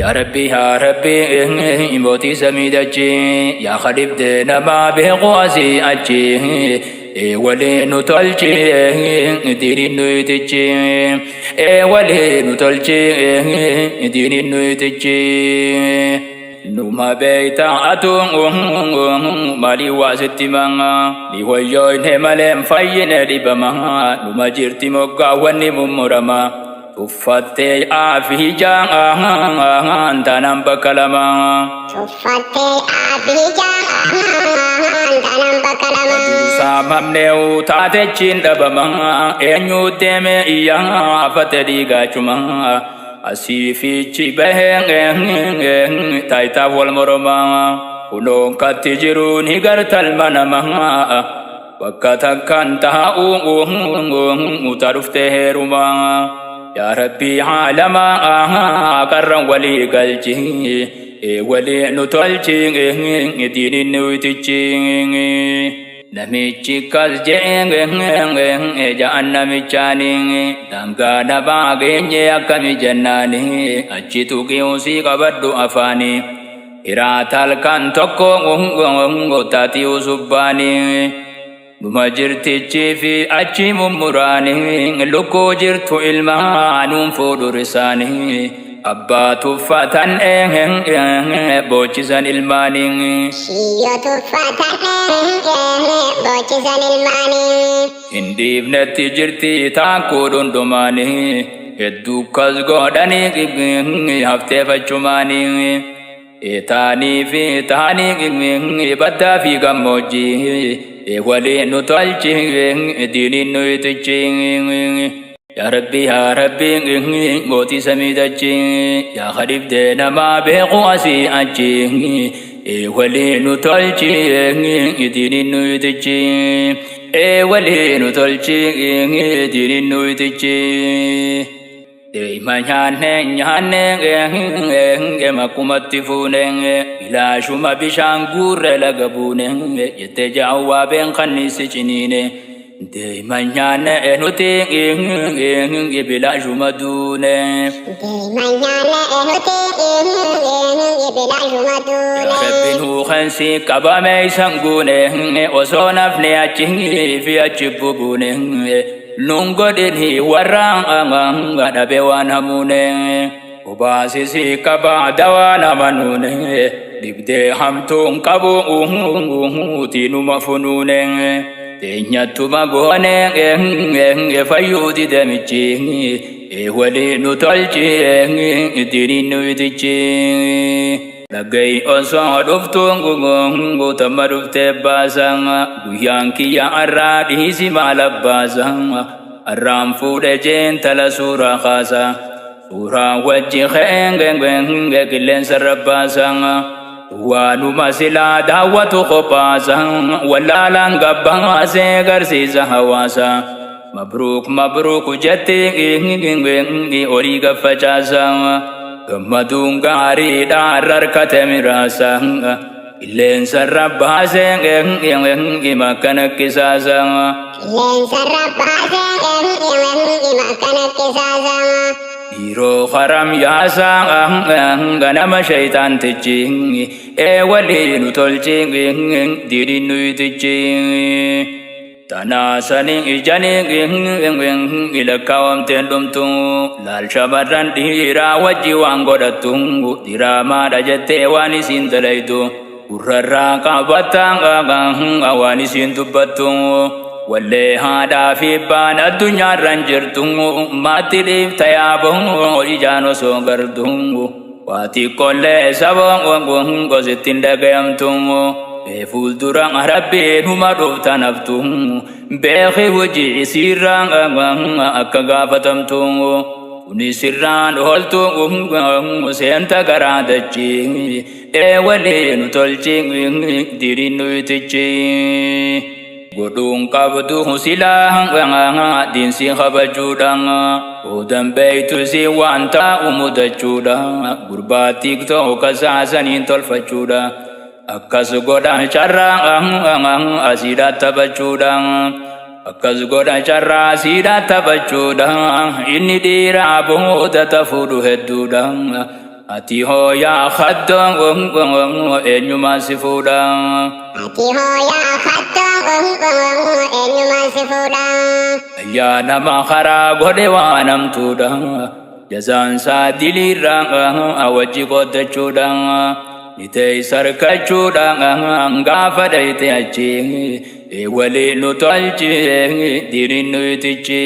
يا ربي موتي سميدتي يا خريب دينا ما بقواسي أجي ولي نطلجي ديني نويتجي ولي نطلجي ديني نويتجي نوما بيتا أتون مالي واسطي مانا لويوين همالي فاين ربما نوما جرتي موكا واني ممرما تفتي آفي جان تنام بكلما تفتي آفي جان تنام بكلما سامم نيو تاتجين دبما إنيو تيمي إيان فتديغا چما أسيفي چبهن تايتا والمرما ولون كتجرون هغرت المنما وكتا كان تهاو مترفته رما يا ربي عالما قرن ولي قلجي ولي نطلجي ديني نوتجي نميجي قلجي جعنا مجاني دمقانا باقيني أكمي جناني أجيتو كيوسي قبردو أفاني إراتال كان تكو تاتيو سباني نما jirtichi fi achi mummurani lukko jirtu ilmaanun fuudhu risaani abbaa tuffatan boochisan ilmaani shiyyo tuffatan boochisan ilmaani hin dhiifnetti jirti taakkuu dhundumaani hedduu kas godhanii hafteeffachumaani taanii fi taanii baddaa fi gammoojjii ولي نطلجي ديني نويتجي يا ربي موتي سميدجي يا خريب دينا ما بقواسي أجي ولي نطلجي ديني نويتجي ولي نطلجي ديني نويتجي ما نحن makumatti fuune ilaashuma bishaan guurre laga buune jette jaawwaa been kannisi ciniine deeman nyaanne nuti bilaashuma duune deeman nyaanne nuti bilaashuma duune rabbin huuqansi qabame isan guune osoo nafne achi fi achi bubuune nungodini warraan dhabe waan hamuune ubaasisi qaba dawaan amanuune dibdee hamtuun qabu tiinuma funuune teenyattuma goone fayyuuti damichi walii nu tolchi diiniin nuyitichi laggay osoo dhuftuun guutamma dhuftee baasan guyyaan kiyya arraa dhiisi maal abbaasan arraan fuudhe jeentala suuraa kaasa suuraa wajji qeenqeenqeenqe qilleensa rabbaasan waanuma silaa daawwatu qophaasan wallaalaan gabbaasee garsiisa hawaasa mabruuk jetti horii gaffacaasa gammaduun gaariidha harkate miraasa qilleensa rabbaasee makkana kisaasa qilleensa rabbaasee makkana kisaasa dhiiroo haram yaasa ganama shaytaantichi walii nu tolchi diiniin nuyitichi tanaasanii ijanii lakkaawamteen dhumtu laal shamarran dhiiraa wajji waan godhattu diraamaadha jettee waan isiin dalaytu gurrarraa qabattaa waan isiin dubbattu wallee haadhaa fi abbaan addunyaarran jirtu maatti dhiifta yaaboo ijaan osoo gartu waati qollee saboo gosittiin dhagayamtu fuuldura rabbiin huma dhufta naftu beeki hojii isiirraan akka gaafatamtu kuni sirraan ooltu seenta garaa dachi walii nu tolchi diiniin nuyitichi godhuun qabdu silaa diinsi kabajuudhaan odan beeytu si waan taa'u mudachuudha gurbaa tiktoo kasaasaniin tolfachuudha akkas godha carraa asiidha taphachuudha akkas godha carraa asiidha taphachuudha inni dhiiraa booda tafuudhu hedduudha ati hoya khaddam eenyumaan si fuudha. Ati hoyaa khattoon eenyumaan si fuudha. Yaa nama karaa godhe waan hamtuudha. Jazaan isaa diliirraa wajji qoodachuudha. Nitee sarkachuudha gaafa dhayte achi waliin nu tolchi diriin nu itichi.